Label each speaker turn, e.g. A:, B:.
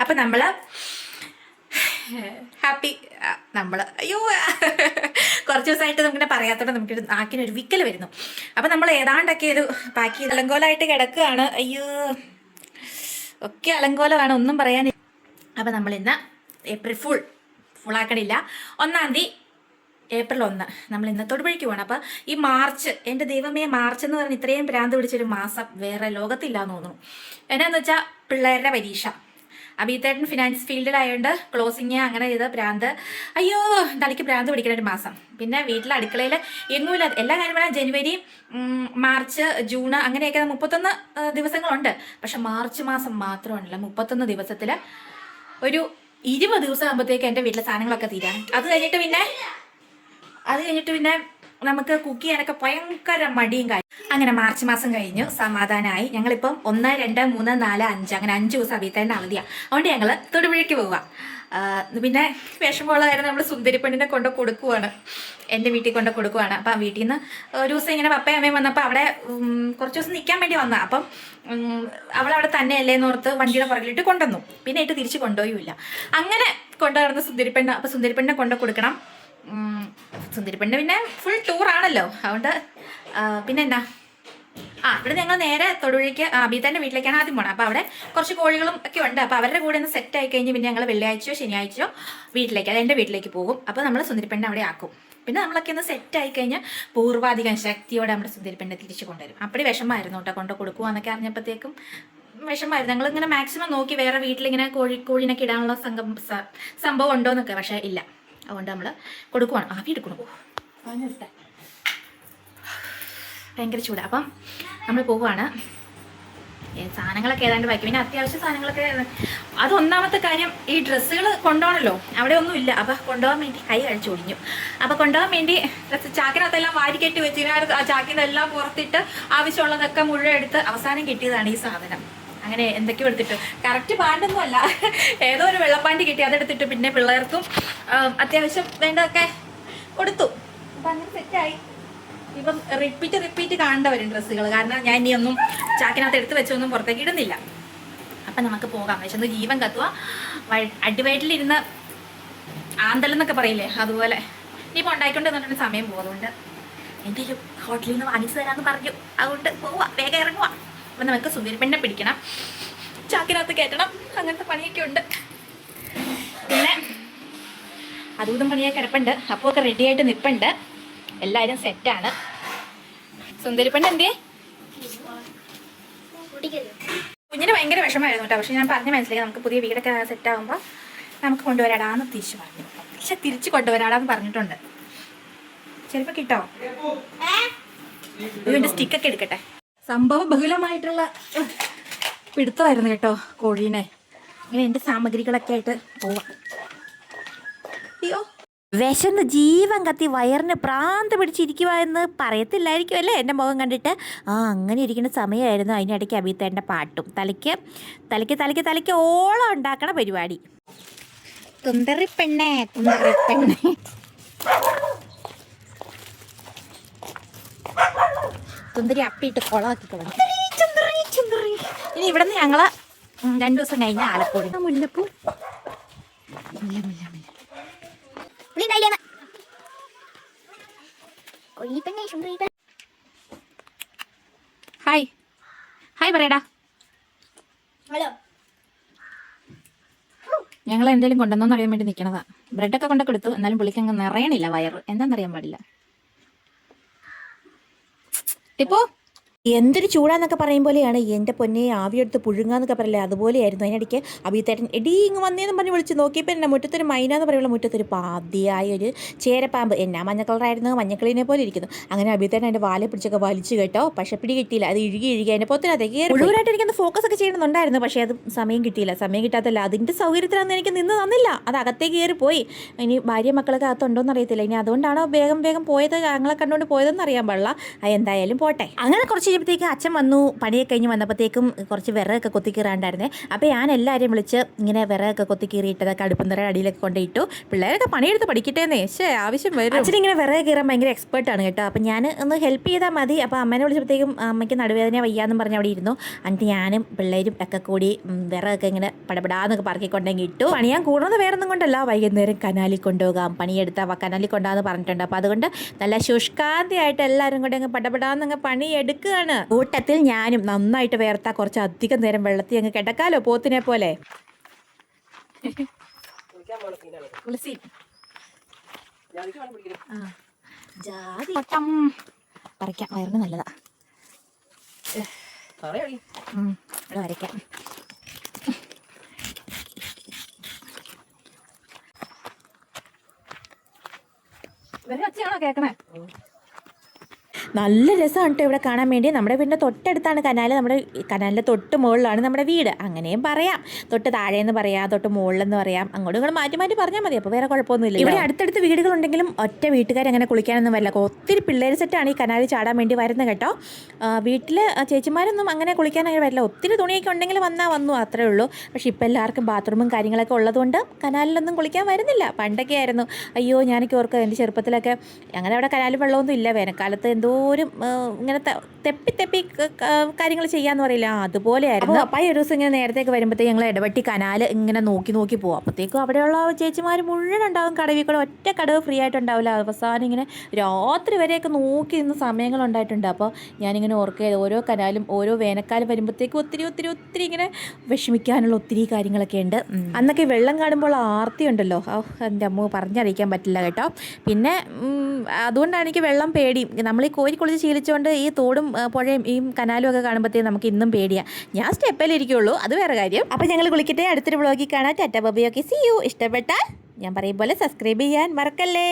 A: അപ്പം നമ്മൾ ഹാപ്പി നമ്മൾ അയ്യോ കുറച്ച് ദിവസമായിട്ട് നമുക്കിങ്ങനെ പറയാത്തോടെ നമുക്കൊരു നാക്കിനൊരു വിക്കൽ വരുന്നു. അപ്പം നമ്മൾ ഏതാണ്ടൊക്കെ ഒരു പാക്ക് ചെയ്ത് അലങ്കോലമായിട്ട് കിടക്കുകയാണ്. അയ്യോ ഒക്കെ അലങ്കോലമാണ്, ഒന്നും പറയാനില്ല. അപ്പം നമ്മൾ ഇന്ന് ഏപ്രിൽ ഫുള്ളാക്കണില്ല, 1-ാം തീയതി ഏപ്രിൽ 1 നമ്മൾ ഇന്ന് തൊടുപുഴയ്ക്ക് പോകണം. അപ്പം ഈ മാർച്ച്, എൻ്റെ ദൈവമേ, മാർച്ച് എന്ന് പറഞ്ഞ് ഇത്രയും ഭ്രാന്ത് പിടിച്ചൊരു മാസം വേറെ ലോകത്തില്ലാന്ന് തോന്നുന്നു. എന്നാന്ന് വെച്ചാൽ പിള്ളേരുടെ പരീക്ഷ, അബീത്തേട്ടൻ ഫിനാൻസ് ഫീൽഡിലായതുകൊണ്ട് ക്ലോസിങ് അങ്ങനെ ചെയ്ത് ഭ്രാന്ത്, അയ്യോ തലയ്ക്ക് ഭ്രാന്ത് പിടിക്കുന്ന ഒരു മാസം. പിന്നെ വീട്ടിലെ അടുക്കളയിൽ എങ്ങുമില്ല, എല്ലാ കാര്യം പറഞ്ഞാൽ ജനുവരി, മാർച്ച്, ജൂൺ അങ്ങനെയൊക്കെ 31 ദിവസങ്ങളുണ്ട്. പക്ഷെ മാർച്ച് മാസം മാത്രമല്ല, 31 ദിവസത്തിൽ ഒരു 20 ദിവസം ആകുമ്പോഴത്തേക്ക് എൻ്റെ വീട്ടിലെ സാധനങ്ങളൊക്കെ തീരാൻ. അത് കഴിഞ്ഞിട്ട് പിന്നെ നമുക്ക് കുക്ക് ചെയ്യാനൊക്കെ ഭയങ്കര മടിയും കാര്യം. അങ്ങനെ മാർച്ച് മാസം കഴിഞ്ഞു, സമാധാനമായി. ഞങ്ങളിപ്പം 1, 2, 3, 4, 5 അങ്ങനെ 5 ദിവസം അബീത്തേൻ്റെ അവധിയാണ്. അതുകൊണ്ട് ഞങ്ങൾ തൊടുപുഴയ്ക്ക് പോവുക. പിന്നെ വിഷമമുള്ള കാര്യം, നമ്മൾ സുന്ദരിപ്പെണ്ണിനെ കൊണ്ട് കൊടുക്കുവാണ്, എൻ്റെ വീട്ടിൽ കൊണ്ട് കൊടുക്കുവാണ്. അപ്പം വീട്ടിൽ നിന്ന് ഒരു ദിവസം ഇങ്ങനെ പപ്പയും അമ്മയും വന്നപ്പോൾ അവിടെ കുറച്ച് ദിവസം നിൽക്കാൻ വേണ്ടി വന്ന. അപ്പം അവളവിടെ തന്നെ അല്ലേന്ന് ഓർത്ത് വണ്ടിയുടെ പുറകിലിട്ട് കൊണ്ടുവന്നു. പിന്നെ ഇട്ട് തിരിച്ച് കൊണ്ടുപോയില്ല. അങ്ങനെ കൊണ്ടുവരുന്ന സുന്ദരിപ്പെണ്ണ്. അപ്പം സുന്ദരിപ്പെണ്ണിനെ കൊണ്ട് കൊടുക്കണം. സുന്ദരിപ്പെണ്ണ് പിന്നെ ഫുൾ ടൂറാണല്ലോ, അതുകൊണ്ട് പിന്നെ എന്നാ ഇവിടെ ഞങ്ങൾ നേരെ തൊടുപുഴയ്ക്ക് അബീത്തേൻ്റെ വീട്ടിലേക്കാണ് ആദ്യം പോകണം. അപ്പോൾ അവിടെ കുറച്ച് കോഴികളും ഒക്കെ ഉണ്ട്. അപ്പോൾ അവരുടെ കൂടെ ഒന്ന് സെറ്റ് ആയി കഴിഞ്ഞ് പിന്നെ ഞങ്ങൾ വെള്ളിയാഴ്ചയോ ശനിയാഴ്ചയോ വീട്ടിലേക്ക്, അത് എൻ്റെ വീട്ടിലേക്ക് പോകും. അപ്പോൾ നമ്മൾ സുന്ദരിപ്പെണ്ണെ അവിടെ ആക്കും. പിന്നെ നമ്മളൊക്കെ ഒന്ന് സെറ്റ് ആയി കഴിഞ്ഞാൽ പൂർവാധികം ശക്തിയോടെ നമ്മുടെ സുന്ദരിപ്പെണ്ണെ തിരിച്ചു കൊണ്ടുവരും. അപ്പടി വിഷമമായിരുന്നു കേട്ടോ, കൊണ്ട് കൊടുക്കുവാന്നൊക്കെ അറിഞ്ഞപ്പോഴത്തേക്കും വിഷമമായിരുന്നു. ഞങ്ങളിങ്ങനെ മാക്സിമം നോക്കി വേറെ വീട്ടിലിങ്ങനെ കോഴിനൊക്കെ ഇടാനുള്ള സംഭവം ഉണ്ടോ എന്നൊക്കെ, പക്ഷേ ഇല്ല. അതുകൊണ്ട് നമ്മൾ കൊടുക്കുവാണ്. ആവി എടുക്കണം, ഭയങ്കര ചൂട്. അപ്പം നമ്മൾ പോവുകയാണ്. സാധനങ്ങളൊക്കെ ഏതാണ്ട് വയ്ക്കും. പിന്നെ അത്യാവശ്യം സാധനങ്ങളൊക്കെ, അത് ഒന്നാമത്തെ കാര്യം, ഈ ഡ്രസ്സുകൾ കൊണ്ടുപോകണമല്ലോ, അവിടെ ഒന്നും ഇല്ല. അപ്പം കൊണ്ടുപോകാൻ വേണ്ടി കൈ കഴിച്ചൊടിഞ്ഞു. അപ്പം കൊണ്ടുപോകാൻ വേണ്ടി ഡ്രസ്സ് ചാക്കിനകത്തെല്ലാം വാരിക്കെട്ടി വെച്ചിട്ട് ആ ചാക്കിനെല്ലാം പുറത്തിട്ട് ആവശ്യമുള്ളതൊക്കെ മുഴുവൻ എടുത്ത് അവസാനം കിട്ടിയതാണ് ഈ സാധനം. അങ്ങനെ എന്തൊക്കെയോ എടുത്തിട്ട്, കറക്റ്റ് പാൻറ്റൊന്നും അല്ല, ഏതോ ഒരു വെള്ളപ്പാൻറ്റ് കിട്ടി, അതെടുത്തിട്ട് പിന്നെ പിള്ളേർക്കും അത്യാവശ്യം വേണ്ടതൊക്കെ കൊടുത്തു. അപ്പം അങ്ങനെ സെറ്റായി. ഇപ്പം റിപ്പീറ്റ് കാണേണ്ട വരും ഡ്രസ്സുകൾ, കാരണം ഞാൻ ഇനി ഒന്നും ചാക്കിനകത്ത് എടുത്ത് വെച്ചൊന്നും പുറത്തേക്ക് ഇടുന്നില്ല. അപ്പം നമുക്ക് പോകാം. വിശന്ന് ജീവൻ കത്തുക, അടിവയറ്റിലിരുന്ന് ആന്തലെന്നൊക്കെ പറയില്ലേ, അതുപോലെ ഇനിയിപ്പോൾ ഉണ്ടായിക്കൊണ്ട് എന്നിട്ട് സമയം പോകും. അതുകൊണ്ട് എന്തെങ്കിലും ഹോട്ടലിൽ നിന്ന് വാങ്ങിച്ചു തരാമെന്ന് പറഞ്ഞു. അതുകൊണ്ട് പോവാം, വേഗം ഇറങ്ങുക. അപ്പം നമുക്ക് സുന്ദരിപ്പെണ്ണെ പിടിക്കണം, ചാക്കിനകത്ത് കയറ്റണം, അങ്ങനത്തെ പണിയൊക്കെ ഉണ്ട്. പിന്നെ അതും പണിയൊക്കെ കിടപ്പുണ്ട്. അപ്പോൾ ഒക്കെ റെഡിയായിട്ട് നിൽപ്പുണ്ട്. എല്ലാവരും സെറ്റാണ്. സുന്ദരിപ്പെണ്ണ് എന്തേ? കുഞ്ഞിന് ഭയങ്കര വിഷമമായിരുന്നു കേട്ടോ. പക്ഷെ ഞാൻ പറഞ്ഞ മനസ്സിലായി, നമുക്ക് പുതിയ വീടൊക്കെ സെറ്റാകുമ്പോൾ നമുക്ക് കൊണ്ടുവരാടാന്ന് തിരിച്ചു പറഞ്ഞു. പക്ഷെ തിരിച്ച് കൊണ്ടുവരാടാന്ന് പറഞ്ഞിട്ടുണ്ട്. ചിലപ്പോൾ കിട്ടോ? ഇതിൻ്റെ സ്റ്റിക്കൊക്കെ എടുക്കട്ടെ. സംഭവം ബഹുലമായിട്ടുള്ള പിടുത്തമായിരുന്നു കേട്ടോ കോഴീനെ. ഇങ്ങനെ എൻ്റെ സാമഗ്രികളൊക്കെ ആയിട്ട് പോവാം. അയ്യോ, വിശന്ന് ജീവൻ കത്തി വയറിന് പ്രാന്ത് പിടിച്ചിരിക്കുക എന്ന് പറയത്തില്ലായിരിക്കും അല്ലേ എൻ്റെ മുഖം കണ്ടിട്ട്. അങ്ങനെ ഇരിക്കുന്ന സമയമായിരുന്നു. അതിനിടയ്ക്ക് അബീത്തേൻ്റെ പാട്ടും, തലയ്ക്ക് ഓളം ഉണ്ടാക്കണ പരിപാടി. തുന്തറിപ്പെണ്ണേ തുന്തരി അപ്പിയിട്ട് കുളമാക്കി കളഞ്ഞു. ഇനി ഇവിടെ നിന്ന് ഞങ്ങൾ 2 ദിവസം കഴിഞ്ഞ് ആലപ്പുഴ. മുല്ലപ്പൂ ഹായ് പറയടാ. ഞങ്ങൾ എന്തെങ്കിലും കൊണ്ടുവന്നോന്ന് അറിയാൻ വേണ്ടി നിൽക്കണതാ. ബ്രെഡൊക്കെ കൊണ്ട് കൊടുത്തു, എന്നാലും പുള്ളിക്കങ്ങ് നിറയണില്ല വയറ്. എന്താണെന്നറിയാൻ പാടില്ല. ഇപ്പോ എന്തൊരു ചൂടാന്നൊക്കെ പറയും പോലെയാണ്. എൻ്റെ പൊന്നെ, ആവിയെടുത്ത് പുഴുങ്ങാന്നൊക്കെ പറയില്ലേ, അതുപോലെയായിരുന്നു. അതിനിടയ്ക്ക് അബീത്തേട്ടൻ എടീ ഇങ്ങ് വന്നേന്നും പറഞ്ഞ് വിളിച്ച് നോക്കിയപ്പോൾ എൻ്റെ മുറ്റത്തൊരു മൈനാന്ന് പറയുള്ള മുറ്റത്തൊരു പാതിയായ ഒരു ചേരപ്പാമ്പ്. എന്നാ മഞ്ഞ കളറായിരുന്നു, മഞ്ഞക്കളീനെ പോലെ ഇരിക്കുന്നു. അങ്ങനെ അബീത്തേട്ടൻ എൻ്റെ വാലെ പിടിച്ചൊക്കെ വലിച്ചു കേട്ടോ. പക്ഷെ പിടി കിട്ടിയില്ല. അത് ഇഴുകി അതിൻ്റെ പൊത്തിനകത്തേക്ക് കയറി. മുഴുവനായിട്ട് എനിക്കൊന്ന് ഫോക്കസ് ഒക്കെ ചെയ്യണമെന്നുണ്ടായിരുന്നു. പക്ഷേ അത് സമയം കിട്ടിയില്ല. സമയം കിട്ടാത്തല്ല, അതിൻ്റെ സൗകര്യത്തിലൊന്നും എനിക്ക് നിന്ന് തന്നില്ല. അത് അകത്തേക്ക് കയറി പോയി. ഇനി ഭാര്യ മക്കളൊക്കെ അകത്തുണ്ടോയെന്ന് അറിയത്തില്ല. ഇനി അതുകൊണ്ടാണോ വേഗം പോയത്, ഞങ്ങളെ കണ്ടുകൊണ്ട് പോയതെന്ന് അറിയാൻ പാടില്ല. എന്തായാലും പോട്ടെ. അങ്ങനെ കുറച്ച് കഴിഞ്ഞപ്പോഴത്തേക്കും അച്ഛൻ വന്നു. പണിയൊക്കെ കഴിഞ്ഞ് വന്നപ്പോഴത്തേക്കും കുറച്ച് വിറകൊക്കെ കൊത്തി കീറാണ്ടായിരുന്നേ. അപ്പോൾ ഞാൻ എല്ലാവരെയും വിളിച്ച് ഇങ്ങനെ വിറകൊക്കെ കൊത്തി കീറിയിട്ടതൊക്കെ അടുപ്പം നിറയെ അടിയിലൊക്കെ കൊണ്ടിട്ടു. പിള്ളേരൊക്കെ പണിയെടുത്ത് പഠിക്കട്ടേന്നേ, ആവശ്യം വരും. അച്ഛനിങ്ങനെ വിറക് കീറാൻ ഭയങ്കര എക്സ്പേർട്ടാണ് കേട്ടോ. അപ്പോൾ ഞാൻ ഒന്ന് ഹെൽപ്പ് ചെയ്താൽ മതി. അപ്പോൾ അമ്മേനെ വിളിച്ചപ്പോഴത്തേക്കും അമ്മയ്ക്ക് നടുവേദന വയ്യാന്നും പറഞ്ഞ് അവിടെ ഇരുന്നു. എന്നിട്ട് ഞാനും പിള്ളേരും ഒക്കെ കൂടി വിറകൊക്കെ ഇങ്ങനെ പടപടാന്നൊക്കെ പറക്കിക്കൊണ്ടെങ്കിൽ ഇട്ടു. പണിയാൻ കൂടുന്നത് വേറെ ഒന്നും കൊണ്ടല്ല, വൈകുന്നേരം കനാലിൽ കൊണ്ടുപോകാം, പണിയെടുത്താൽ കനാലിൽ കൊണ്ടാന്ന് പറഞ്ഞിട്ടുണ്ട്. അപ്പോൾ അതുകൊണ്ട് നല്ല ശുഷ്കാന്തിയായിട്ട് എല്ലാവരും കൂടെ അങ്ങ് പടപടാന്നങ്ങ് പണിയെടുക്കുകയാണ്. കൂട്ടത്തിൽ ഞാനും നന്നായിട്ട് വേർത്താ കുറച്ച് അധികം നേരം വെള്ളത്തിൽ അങ്ങ് കിടക്കാലോ പോത്തിനെ പോലെ. ജാതി വട്ടം പറിക്കാം, വയറിന് നല്ലതാ. വരയ്ക്കാം. കേക്കണേ, നല്ല രസമാണ് കേട്ടോ ഇവിടെ കാണാൻ വേണ്ടി. നമ്മുടെ വീടിൻ്റെ തൊട്ടടുത്താണ് കനാൽ. നമ്മുടെ കനാലിൻ്റെ തൊട്ട് മുകളിലാണ് നമ്മുടെ വീട്. അങ്ങനെയും പറയാം, തൊട്ട് താഴേന്ന് പറയാം, തൊട്ട് മുകളിലെന്ന് പറയാം. അങ്ങോട്ടും ഇങ്ങോട്ട് മാറ്റി മാറ്റി പറഞ്ഞാൽ മതി, അപ്പോൾ വേറെ കുഴപ്പമൊന്നുമില്ല. ഇവിടെ അടുത്തടുത്ത് വീടുകളുണ്ടെങ്കിലും ഒറ്റ വീട്ടുകാരങ്ങനെ കുളിക്കാനൊന്നും വരില്ല. ഒത്തിരി പിള്ളേർ സെറ്റാണ് ഈ കനാലിൽ ചാടാൻ വേണ്ടി വരുന്നത് കേട്ടോ. വീട്ടിൽ ചേച്ചിമാരൊന്നും അങ്ങനെ കുളിക്കാൻ അങ്ങനെ വരില്ല. ഒത്തിരി തുണിയൊക്കെ ഉണ്ടെങ്കിൽ വന്നു അത്രേ ഉള്ളൂ. പക്ഷേ ഇപ്പോൾ എല്ലാവർക്കും ബാത്റൂമും കാര്യങ്ങളൊക്കെ ഉള്ളതുകൊണ്ട് കനാലിലൊന്നും കുളിക്കാൻ വരുന്നില്ല. പണ്ടൊക്കെ ആയിരുന്നു, അയ്യോ ഞാനൊക്കെ ഓർക്കുക എൻ്റെ ചെറുപ്പത്തിലൊക്കെ അങ്ങനെ അവിടെ കനാലിൽ വെള്ളമൊന്നും ഇല്ല. വേനൽക്കാലത്ത് എന്തോരം ഇങ്ങനെ തെപ്പി കാര്യങ്ങൾ ചെയ്യാന്ന് പറയില്ല, അതുപോലെ ആയിരുന്നു. അപ്പായി ഒരു ദിവസം ഇങ്ങനെ നേരത്തേക്ക് വരുമ്പോഴത്തേക്ക് ഞങ്ങൾ ഇടവട്ടി കനാല് ഇങ്ങനെ നോക്കി പോകും. അപ്പോഴത്തേക്കും അവിടെയുള്ള ചേച്ചിമാർ മുഴുവൻ ഉണ്ടാവും കടവിൽ കൂടെ. ഒറ്റ കടവ് ഫ്രീ ആയിട്ടുണ്ടാവില്ല. അവസാനം ഇങ്ങനെ രാത്രി വരെയൊക്കെ നോക്കി നിന്ന സമയങ്ങളുണ്ടായിട്ടുണ്ട്. അപ്പോൾ ഞാനിങ്ങനെ ഓർക്കുക, ഓരോ കനാലും ഓരോ വേനൽക്കാലം വരുമ്പോഴത്തേക്കും ഒത്തിരി ഇങ്ങനെ വിഷമിക്കാനുള്ള ഒത്തിരി കാര്യങ്ങളൊക്കെ ഉണ്ട്. അന്നൊക്കെ വെള്ളം കാണുമ്പോൾ ആർത്തി ഉണ്ടല്ലോ, എൻ്റെ അമ്മ പറഞ്ഞറിയിക്കാൻ പറ്റില്ല കേട്ടോ. പിന്നെ അതുകൊണ്ടാണ് എനിക്ക് വെള്ളം പേടി. നമ്മൾ ഈ കോരി കുളിച്ച് ശീലിച്ചുകൊണ്ട് ഈ തോടും പുഴയും ഈ കനാലും ഒക്കെ കാണുമ്പോഴത്തേക്കും നമുക്ക് ഇന്നും പേടിയാണ്. ഞാൻ സ്റ്റെപ്പിലിരിക്കുള്ളൂ, അത് വേറെ കാര്യം. അപ്പോൾ ഞങ്ങൾ കുളിക്കട്ടെ, അടുത്തൊരു വ്ളോഗിൽ കാണാം. Ta ta bye bye. Okay, see you. ഇഷ്ടപ്പെട്ടാൽ ഞാൻ പറയും പോലെ സബ്സ്ക്രൈബ് ചെയ്യാൻ മറക്കല്ലേ.